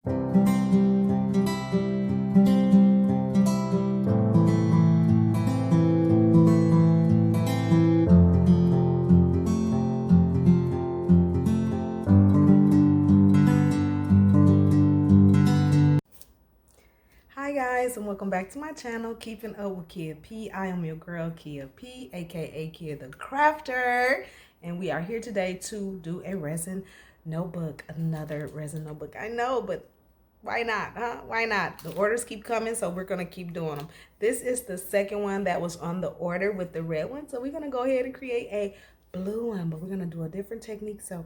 Hi guys, and welcome back to my channel, Keeping Up with Kia P. I am your girl Kia P, aka Kia the Crafter, and we are here today to do a resin notebook, another resin notebook. I know, but why not, huh? Why not? The orders keep coming, so we're gonna keep doing them. This is the second one that was on the order with the red one, so we're gonna go ahead and create a blue one, but we're gonna do a different technique. So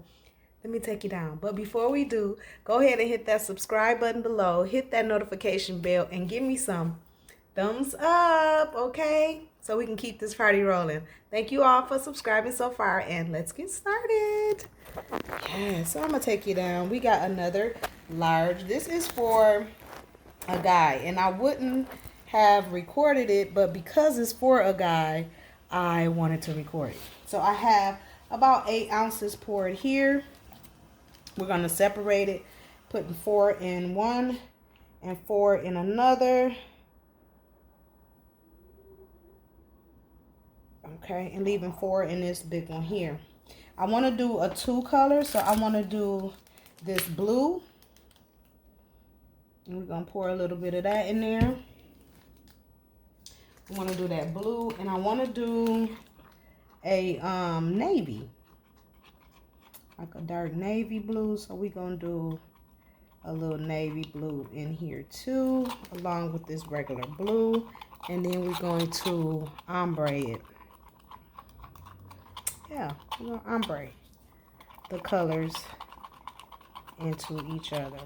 let me take you down. But before we do, go ahead and hit that subscribe button below, hit that notification bell, and give me some thumbs up, okay? So we can keep this party rolling. Thank you all for subscribing so far, and let's get started. Yeah, so I'm gonna take you down. We got another large. This is for a guy, and I wouldn't have recorded it, but because it's for a guy, I wanted to record it. So I have about 8 ounces poured here. We're going to separate it, putting 4 in one and 4 in another. Okay, and leaving 4 in this big one here. I want to do a 2 color, so I want to do this blue. And we're going to pour a little bit of that in there. I want to do that blue, and I want to do a navy. Like a dark navy blue, so we're going to do a little navy blue in here too, along with this regular blue, and then we're going to ombre it. Yeah, we're going to ombre the colors into each other.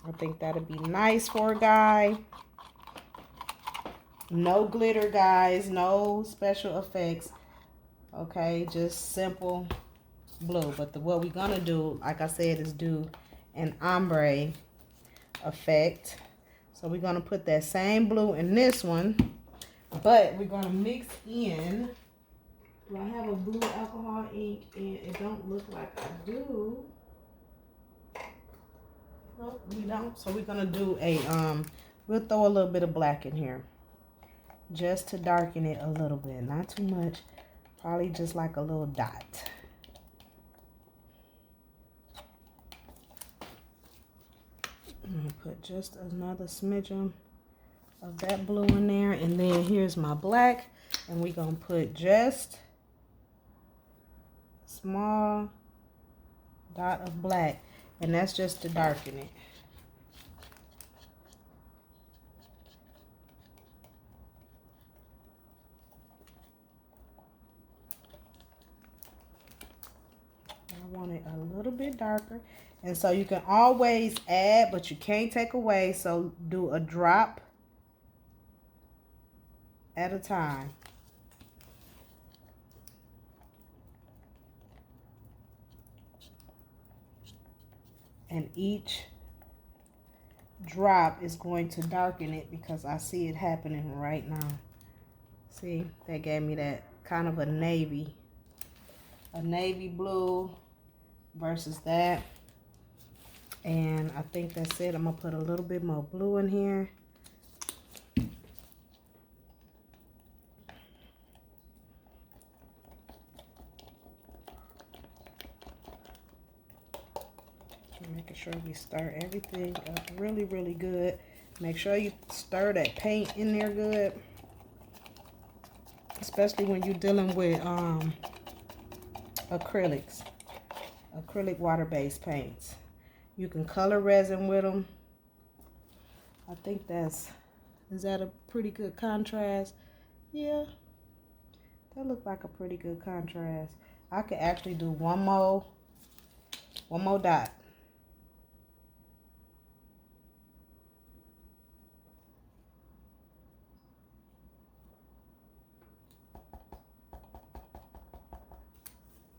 I think that'll be nice for a guy. No glitter, guys, no special effects. Okay, just simple blue. But what we're gonna do, like I said, is do an ombre effect. So we're gonna put that same blue in this one, but we're gonna mix in. Do I have a blue alcohol ink? And it don't look like I do. Nope, we don't. So we're gonna do a we'll throw a little bit of black in here just to darken it a little bit, not too much, probably just like a little dot. I'm gonna put just another smidgen of that blue in there, and then here's my black, and we're gonna put just a small dot of black, and that's just to darken it. I want it a little bit darker, and so you can always add, but you can't take away, so do a drop at a time. And each drop is going to darken it, because I see it happening right now. See, that gave me that kind of a navy blue versus that. And I think that's it. I'm gonna put a little bit more blue in here. Making sure we stir everything up really, really good. Make sure you stir that paint in there good, especially when you're dealing with acrylic water-based paints. You can color resin with them. I think is that a pretty good contrast? Yeah, that looked like a pretty good contrast. I could actually do one more dot.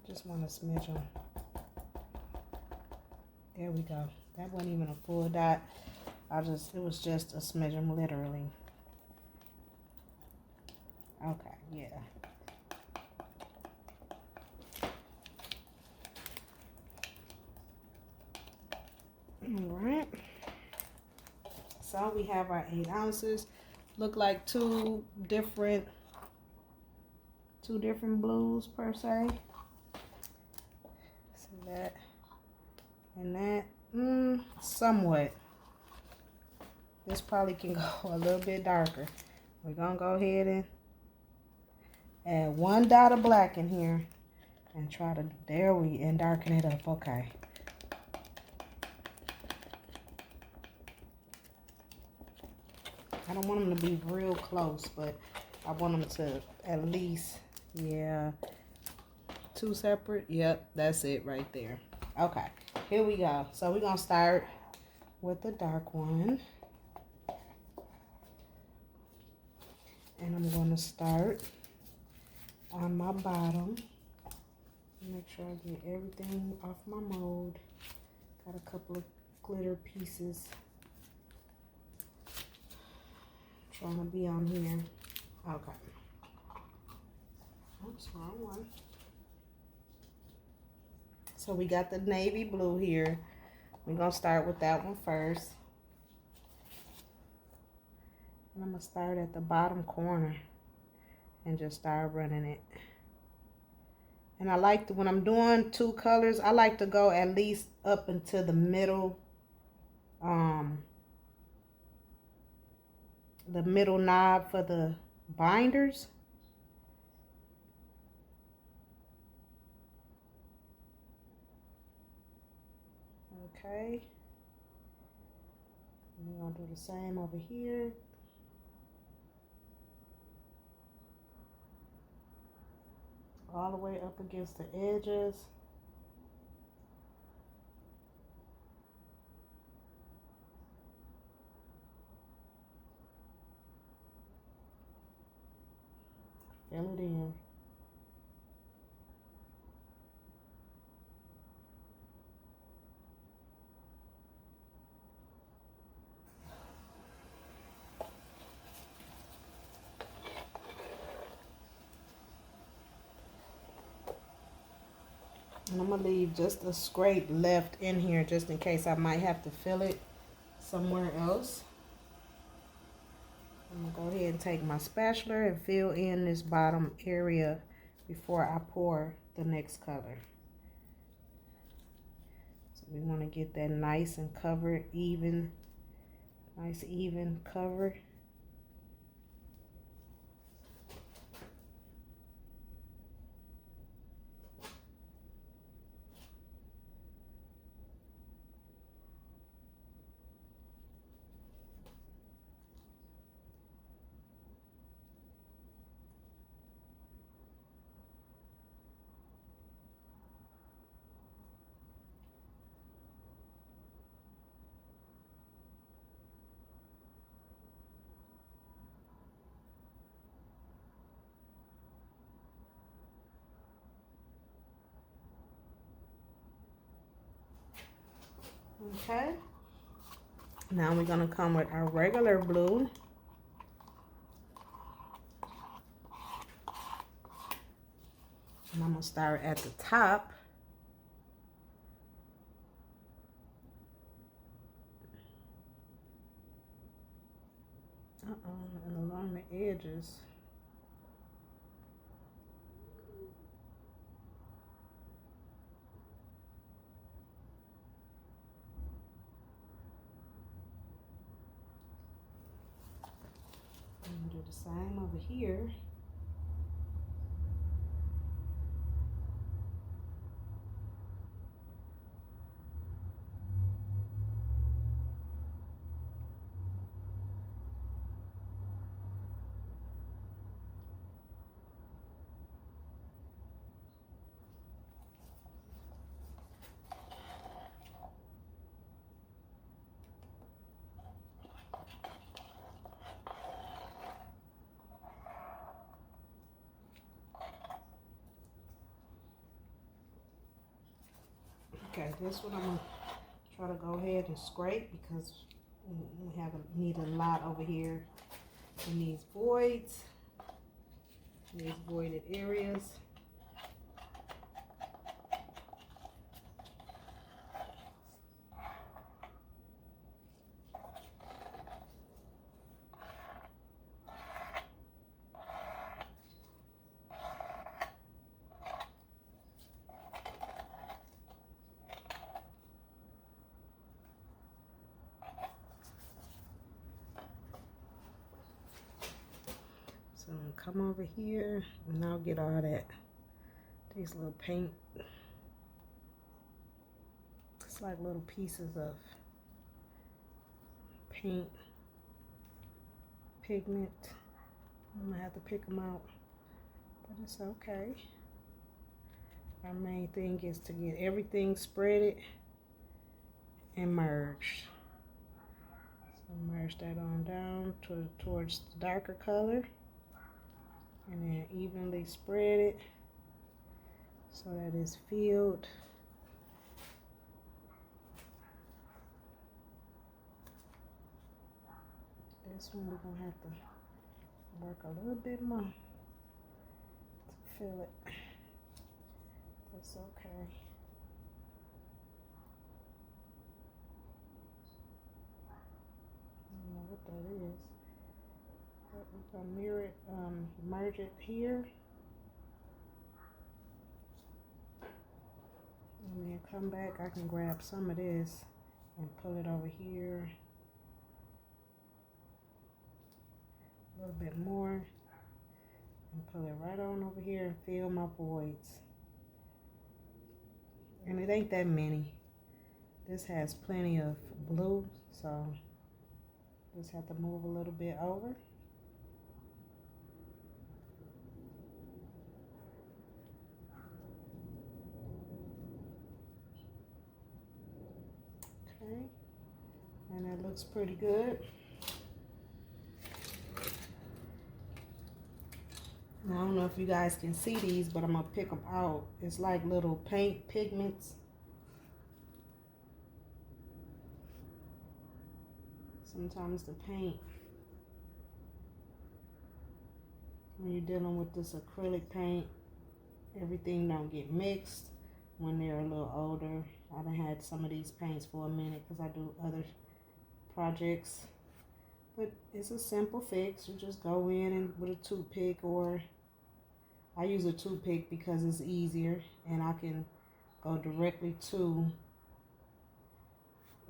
Just want to smidge them. There we go. That wasn't even a full dot. It was just a smidgen, literally. Okay, yeah. All right. So we have our 8 ounces. Look like two different blues per se. See that and that. Somewhat. This probably can go a little bit darker. We're gonna go ahead and add 1 dot of black in here and try to and darken it up. Okay. I don't want them to be real close, but I want them to at least, yeah, 2 separate. Yep, that's it right there. Okay, here we go. So we're gonna start with the dark one. And I'm gonna start on my bottom. Make sure I get everything off my mold. Got a couple of glitter pieces. Trying to be on here. Okay. Oops, wrong one. So we got the navy blue here. We're gonna start with that one first. And I'm gonna start at the bottom corner and just start running it. And I like to, when I'm doing 2 colors, I like to go at least up into the middle, knob for the binders. Okay. We're gonna do the same over here. All the way up against the edges. Fill it in. And I'm going to leave just a scrape left in here just in case I might have to fill it somewhere else. I'm going to go ahead and take my spatula and fill in this bottom area before I pour the next color. So we want to get that nice and covered, even, nice even cover. Okay, now we're going to come with our regular blue. And I'm going to start at the top. And along the edges. And do the same over here. Okay, this one I'm going to try to go ahead and scrape because we need a lot over here in these voids, these voided areas. come over here and I'll get all that, these little paint. It's like little pieces of paint, pigment. I'm gonna have to pick them out, but it's okay. Our main thing is to get everything spreaded and merged. So merge that on down towards the darker color, and then evenly spread it so that it's filled. This one we're gonna have to work a little bit more to fill it. That's okay. I don't know what that is. But we're gonna mirror it, merge it here. And then come back, I can grab some of this and pull it over here. A little bit more. And pull it right on over here and fill my voids. And it ain't that many. This has plenty of blue, so just have to move a little bit over. Okay, and it looks pretty good. Now, I don't know if you guys can see these, but I'm gonna pick them out. It's like little paint pigments. Sometimes the paint, when you're dealing with this acrylic paint, everything don't get mixed when they're a little older. I done had some of these paints for a minute because I do other projects. But it's a simple fix. You just go in and with a toothpick, or I use a toothpick because it's easier and I can go directly to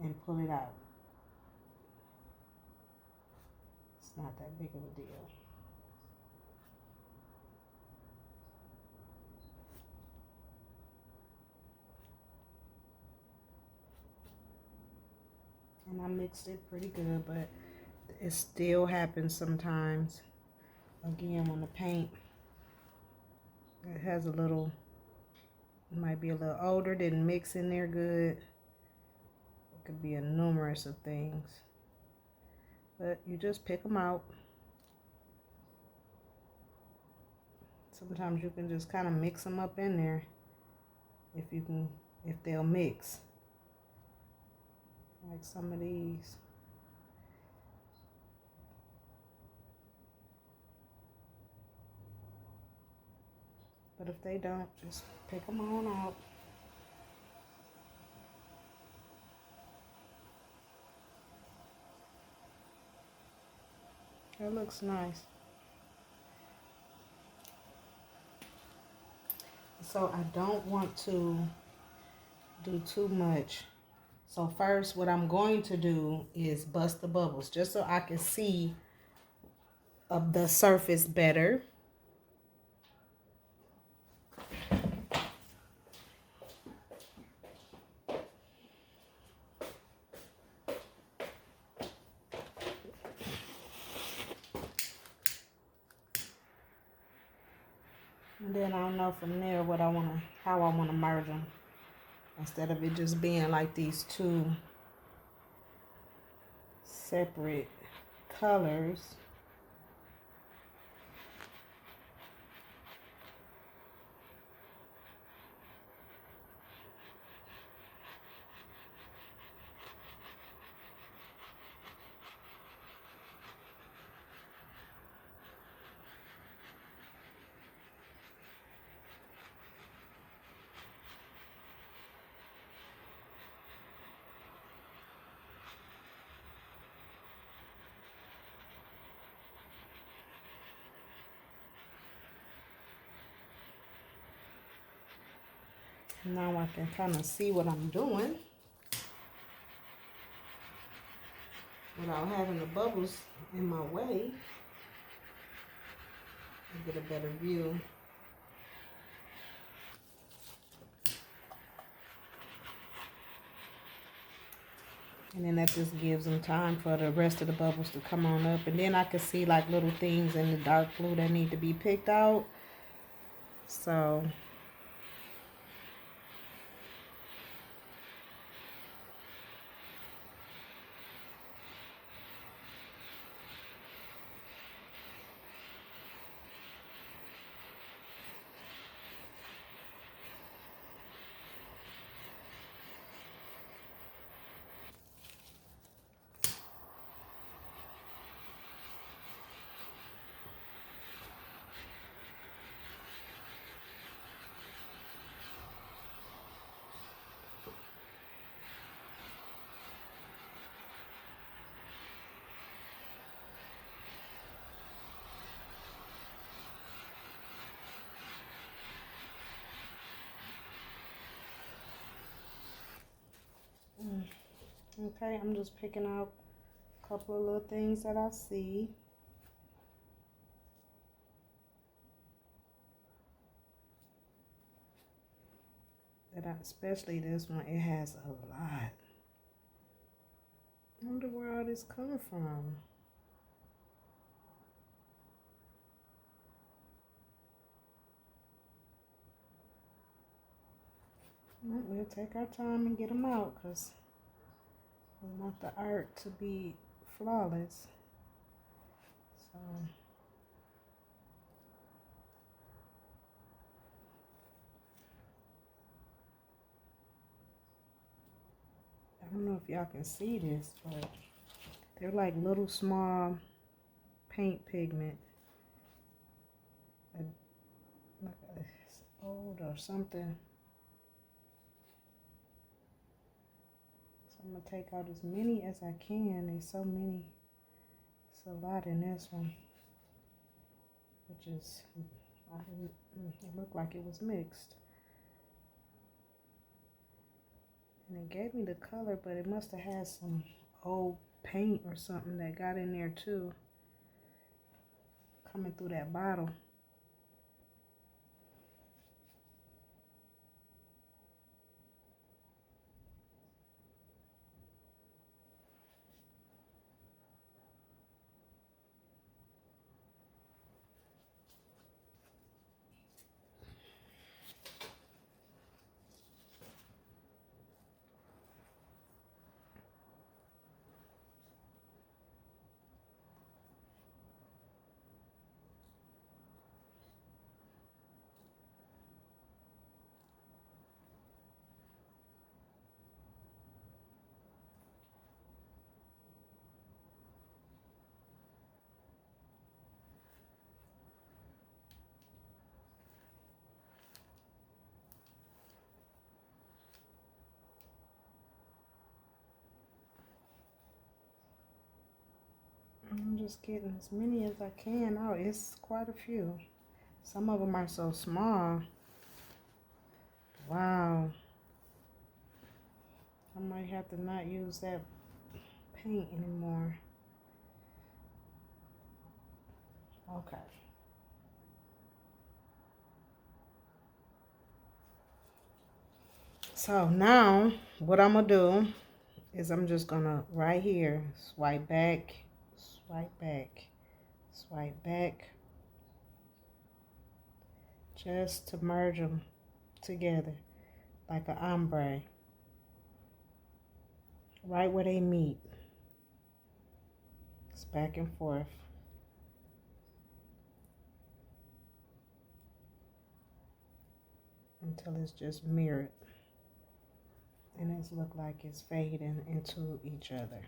and pull it out. It's not that big of a deal. And I mixed it pretty good, but it still happens sometimes. Again, when the paint, it has a little, it might be a little older, didn't mix in there good. It could be a numerous of things. But you just pick them out. Sometimes you can just kind of mix them up in there if you can, if they'll mix. Like some of these. But if they don't, just pick them on out. That looks nice. So I don't want to do too much. So first, what I'm going to do is bust the bubbles just so I can see the surface better. And then I'll know from there what I want to, how I want to merge them, instead of it just being like these two separate colors. Now I can kind of see what I'm doing without having the bubbles in my way. get a better view. And then that just gives them time for the rest of the bubbles to come on up. And then I can see like little things in the dark blue that need to be picked out. So okay, I'm just picking out a couple of little things that I see. Especially this one, it has a lot. I wonder where all this coming from. Well, we'll take our time and get them out because we want the art to be flawless. So I don't know if y'all can see this, but they're like little small paint pigment. Like it's old or something. So I'm gonna take out as many as I can. There's so many. It's a lot in this one, which is, it looked like it was mixed. And it gave me the color, but it must have had some old paint or something that got in there too, coming through that bottle. I'm just getting as many as I can out. It's quite a few. Some of them are so small. Wow. I might have to not use that paint anymore. Okay. So now what I'm gonna do is I'm just gonna right here swipe back, swipe back, swipe back, just to merge them together like an ombre, right where they meet. It's back and forth. Until it's just mirrored. And it's look like it's fading into each other.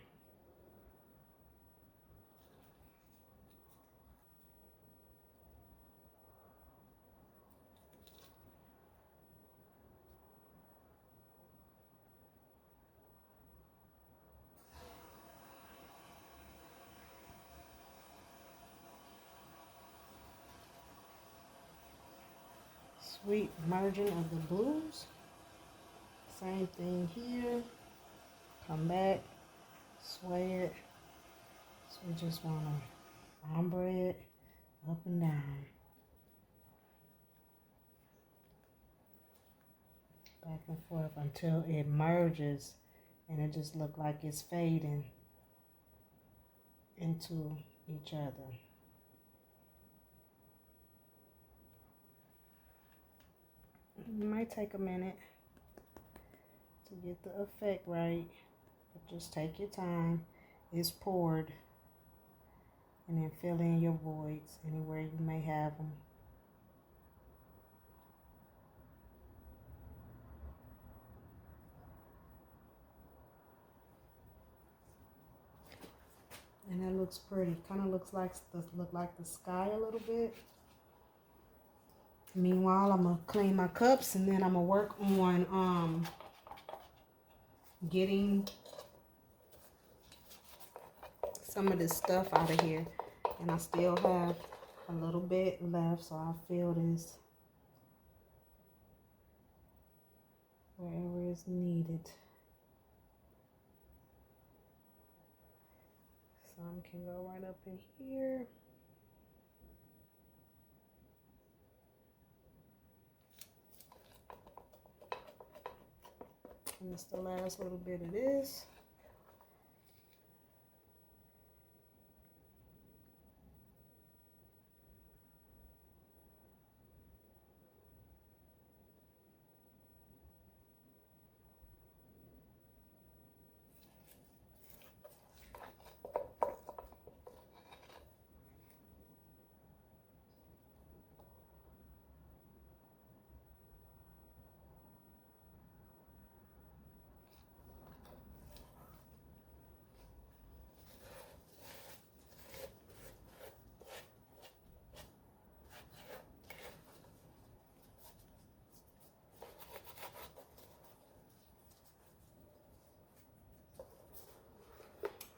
Sweet merging of the blues. Same thing here. Come back, sway it. So we just want to ombre it up and down. back and forth until it merges and it just looks like it's fading into each other. It might take a minute to get the effect right, but just take your time. It's poured, and then fill in your voids anywhere you may have them. And that looks pretty. Kind of looks like the sky a little bit. Meanwhile, I'm gonna clean my cups, and then I'm gonna work on getting some of this stuff out of here. And I still have a little bit left, so I'll fill this wherever is needed. Some can go right up in here. And it's the last little bit of this.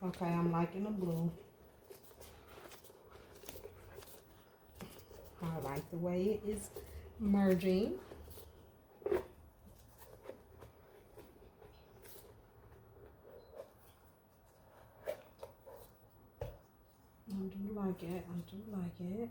Okay, I'm liking the blue. I like the way it is merging. I do like it. I do like it.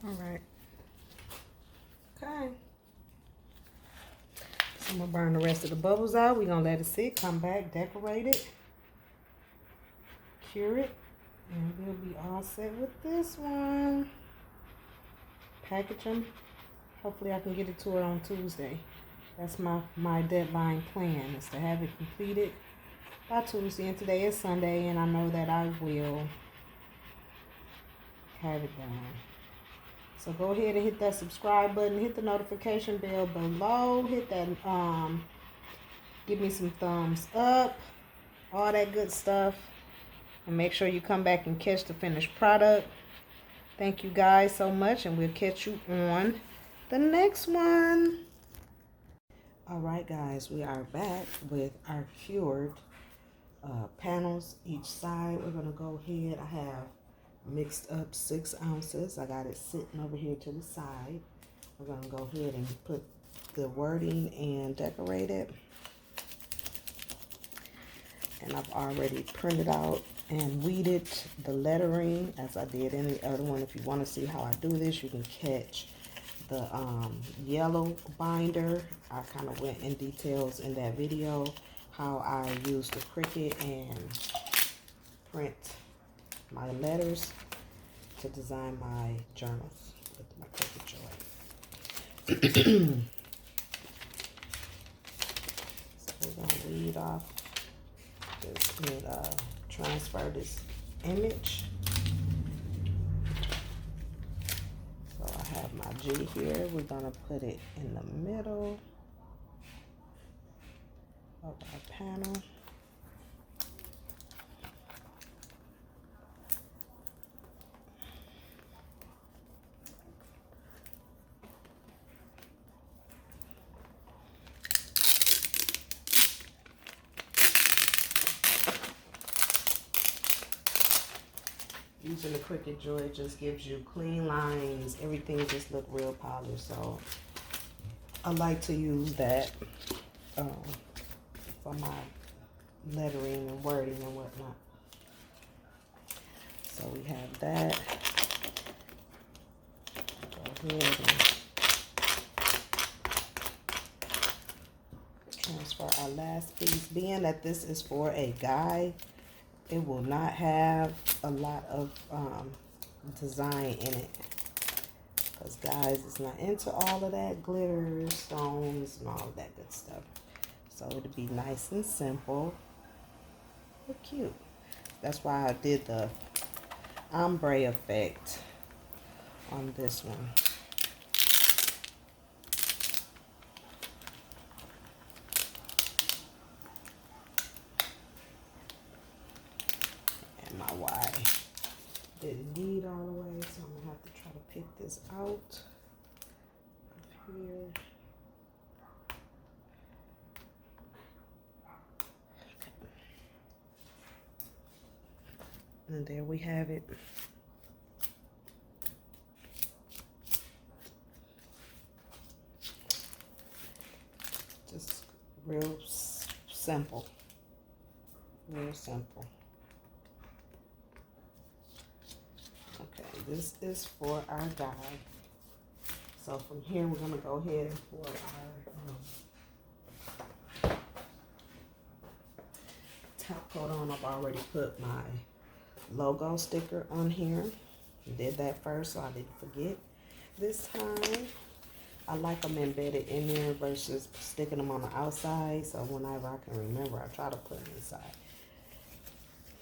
All right. Okay. So I'm gonna burn the rest of the bubbles out. We're gonna let it sit, come back, decorate it, cure it, and we'll be all set with this one. Package them. Hopefully I can get it to her on Tuesday. That's my deadline plan, is to have it completed by Tuesday. And today is Sunday, and I know that I will have it done. So go ahead and hit that subscribe button, hit the notification bell below, hit that Give me some thumbs up, all that good stuff. And make sure you come back and catch the finished product. Thank you guys so much, and we'll catch you on the next one. All right, guys, we are back with our cured panels each side. We're going to go ahead. I have mixed up 6 ounces. I got it sitting over here to the side. We're going to go ahead and put the wording and decorate it. And I've already printed out and weeded the lettering as I did in the other one. If you want to see how I do this, you can catch the yellow binder. I kind of went in details in that video how I use the Cricut and print my letters to design my journals with my Cricut Joy. So we're going to weed off this and transfer this image. So I have my G here. We're going to put it in the middle of our panel. Using the Cricut Joy just gives you clean lines. Everything just look real polished. So I like to use that for my lettering and wording and whatnot. So we have that. Go ahead and transfer our last piece. Being that this is for a guide, it will not have a lot of design in it, because guys is not into all of that glitter, stones, and all of that good stuff. So it'll be nice and simple but cute. That's why I did the ombre effect on this one. And my Y didn't need all the way, so I'm gonna have to try to pick this out of here. And there we have it. Just real simple. Real simple. Okay, this is for our guide. So from here, we're going to go ahead and pour our top coat on. I've already put my logo sticker on here. Did that first so I didn't forget this time. I like them embedded in there versus sticking them on the outside. So whenever I can remember, I try to put them inside.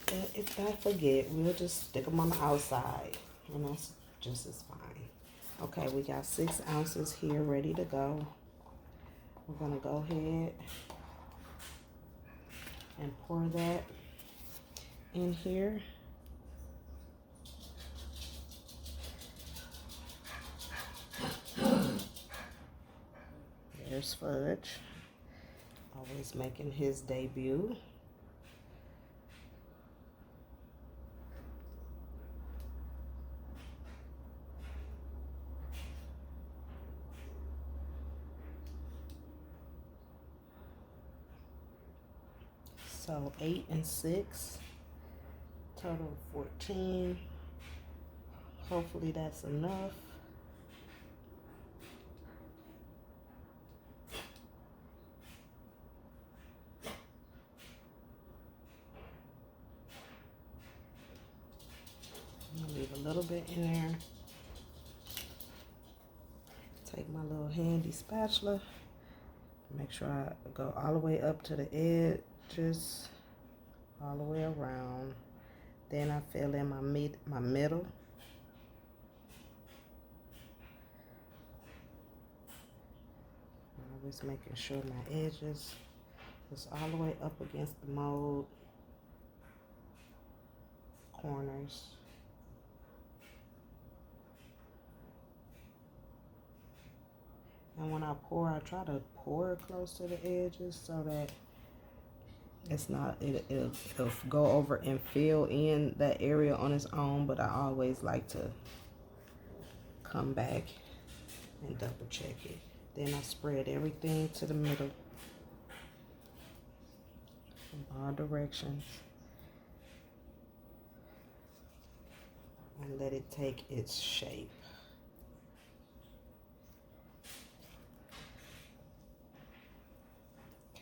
But if I forget, we'll just stick them on the outside, and that's just as fine. Okay, we got 6 ounces here ready to go. We're gonna go ahead and pour that in here. There's Fudge, always making his debut. So 8 and 6, total 14. Hopefully that's enough. I'm gonna leave a little bit in there. Take my little handy spatula. Make sure I go all the way up to the edges, all the way around. Then I fill in my middle. Always making sure my edges Just all the way up against the mold corners. And when I pour, I try to pour close to the edges so that it's not, it'll go over and fill in that area on its own, but I always like to come back and double check it. Then I spread everything to the middle from all directions and let it take its shape.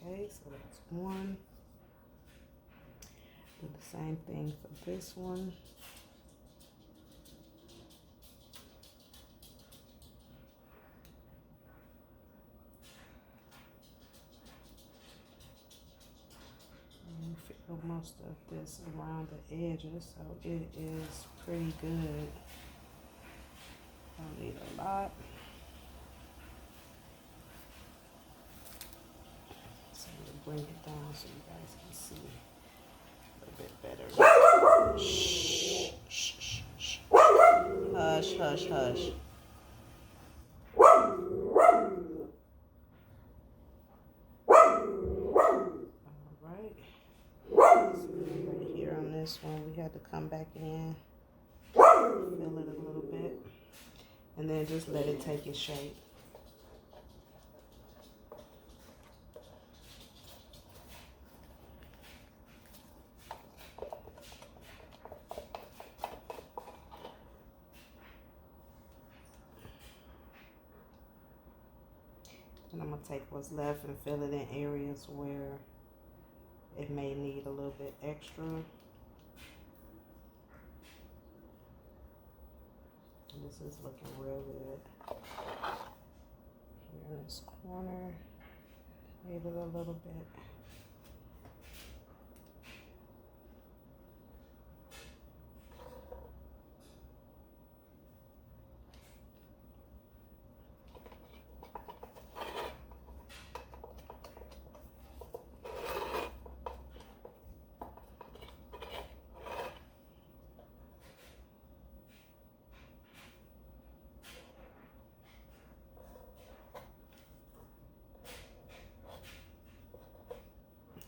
Okay, so that's one. Do the same thing for this one. And fill most of this around the edges, so it is pretty good. Don't need a lot. So I'm gonna bring it down so you guys can see a bit better. Shh, shh, shh, shh. Hush, hush, hush. Alright. So right here on this one, we had to come back in, fill it a little bit, and then just let it take its shape. And I'm going to take what's left and fill it in areas where it may need a little bit extra. And this is looking real good. Here in this corner, maybe a little bit.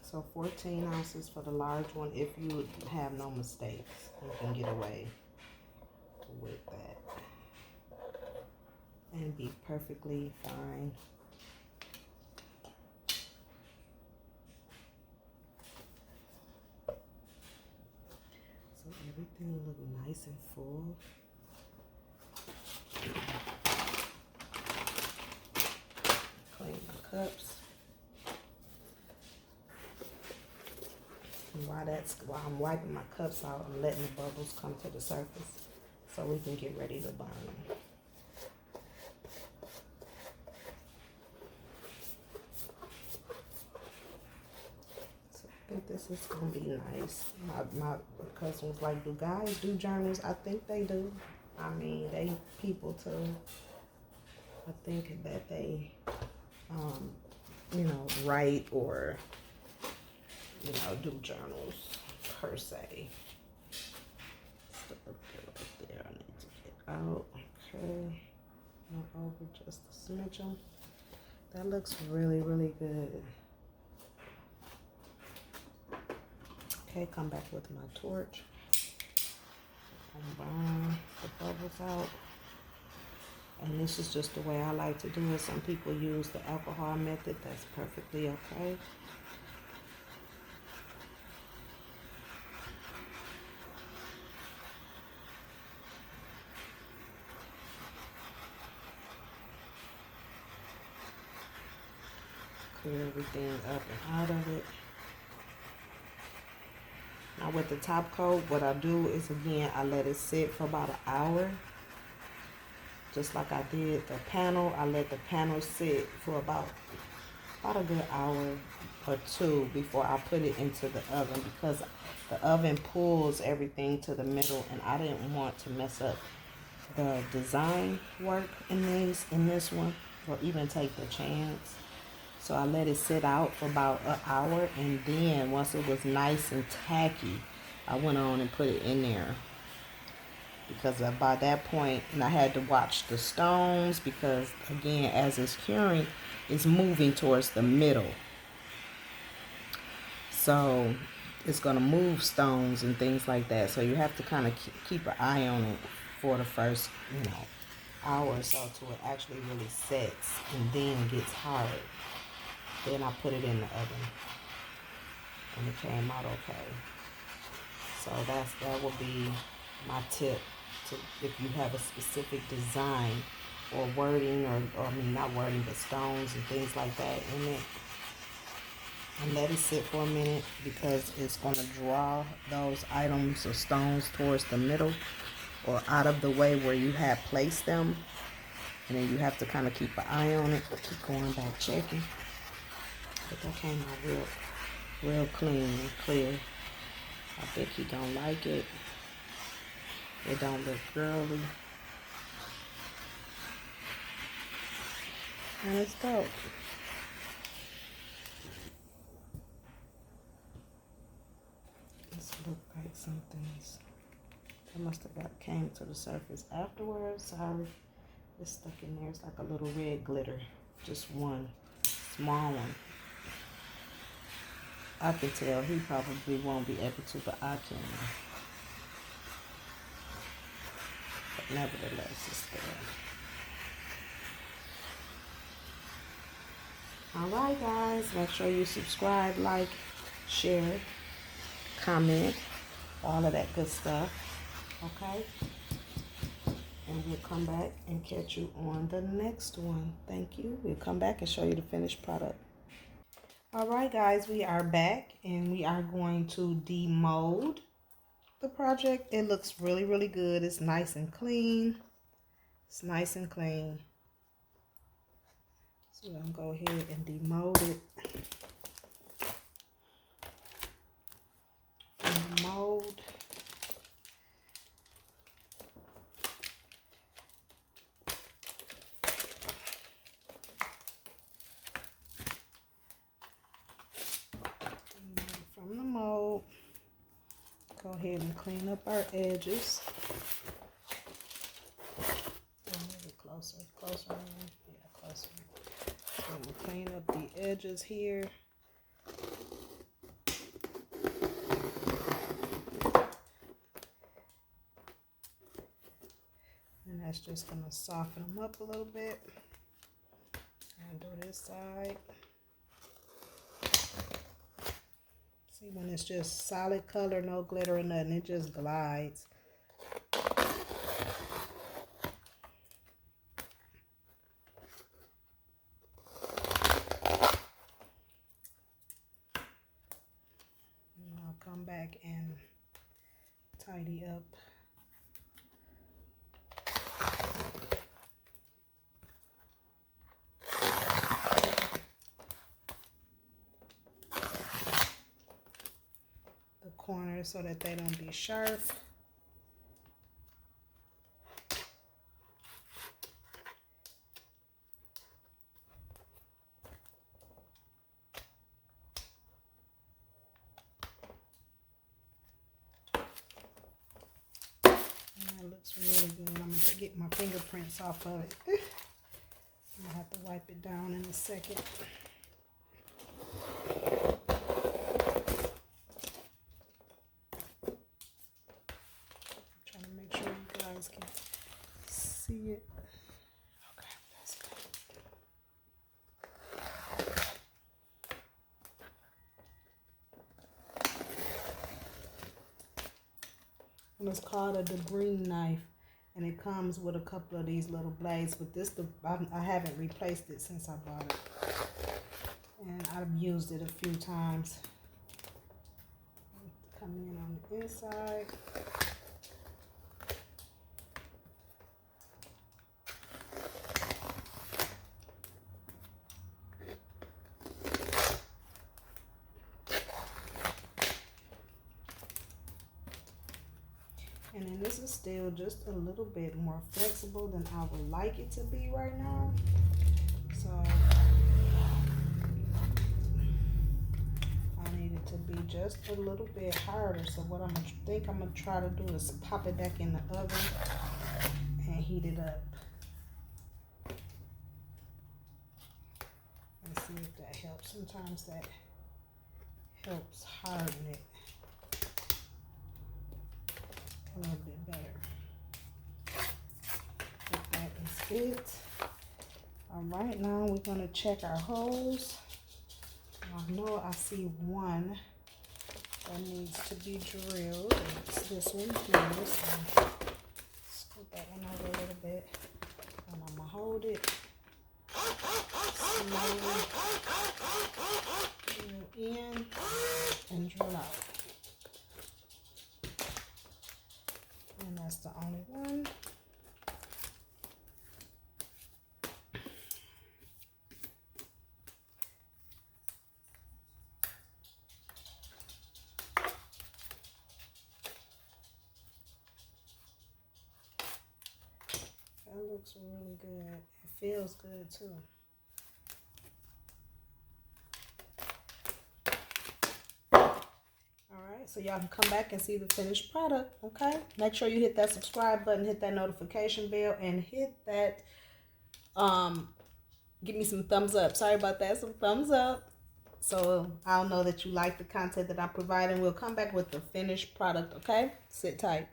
So 14 ounces for the large one. If you have no mistakes, you can get away with that and be perfectly fine. So everything look nice and full. Clean my cups. While I'm wiping my cups out, I'm letting the bubbles come to the surface so we can get ready to burn them. So I think this is gonna be nice. My cousin was like, "Do guys do journals?" I think they do. I mean, they people too. I think that they, write or do journals per se. Stuff right there I need to get out. Okay. Not over just a smidgen. That looks really, really good. Okay, come back with my torch. And burn the bubbles out. And this is just the way I like to do it. Some people use the alcohol method. That's perfectly okay. Clear everything up and out of it. Now with the top coat, what I do is, again, I let it sit for about an hour. Just like I did the panel, I let the panel sit for about a good hour or two before I put it into the oven, because the oven pulls everything to the middle, and I didn't want to mess up the design work in this one, or even take the chance. So I let it sit out for about an hour, and then once it was nice and tacky, I went on and put it in there. Because by that point, and I had to watch the stones, because again, as it's curing, it's moving towards the middle. So it's going to move stones and things like that. So you have to kind of keep an eye on it for the first, hour or so till it actually really sets and then gets hard. Then I put it in the oven and it came out okay. So that will be my tip to, if you have a specific design or wording or I mean not wording but stones and things like that in it. And let it sit for a minute, because it's going to draw those items or stones towards the middle or out of the way where you have placed them. And then you have to kind of keep an eye on it, keep going back checking. But that came out real clean and clear. I think he don't like it. It don't look girly. And it's dope. Look like some things that must have came to the surface afterwards. Sorry, it's stuck in there. It's like a little red glitter, just one small one. I can tell he probably won't be able to, but I can. But nevertheless, it's there. Alright guys, make sure you subscribe, like, share, comment, all of that good stuff. Okay? And we'll come back and catch you on the next one. Thank you. We'll come back and show you the finished product. Alright guys, we are back and we are going to demold the project. It looks really good. It's nice and clean. It's nice and clean. So I'm going to go ahead and demold it. Mold. From the mold, go ahead and clean up our edges. A little closer, yeah, closer. So I'm gonna clean up the edges here. And that's just gonna soften them up a little bit. And do this side. See, when it's just solid color, no glitter or nothing, it just glides. And I'll come back and tidy up. Corners so that they don't be sharp. And that looks really good. I'm going to get my fingerprints off of it. I'm going to have to wipe it down in a second. Can see it. Okay, that's good. And it's called a debris knife, and it comes with a couple of these little blades. But this, I haven't replaced it since I bought it, and I've used it a few times. Come in on the inside. And then this is still just a little bit more flexible than I would like it to be right now. So be just a little bit harder. So what I'm gonna try to do is pop it back in the oven and heat it up. And see if that helps. Sometimes that helps harden it a little bit better. But that is it. All right, now we're gonna check our holes. I know I see one that needs to be drilled. It's this one here. So scoop that one over a little bit. And I'm gonna hold it. Slowly drill in and drill out. And that's the only one. That looks really good. It feels good too. Alright, so y'all can come back and see the finished product, okay? Make sure you hit that subscribe button, hit that notification bell, and hit that, give me some thumbs up. Sorry about that, some thumbs up. So I'll know that you like the content that I'm providing. We'll come back with the finished product, okay? Sit tight.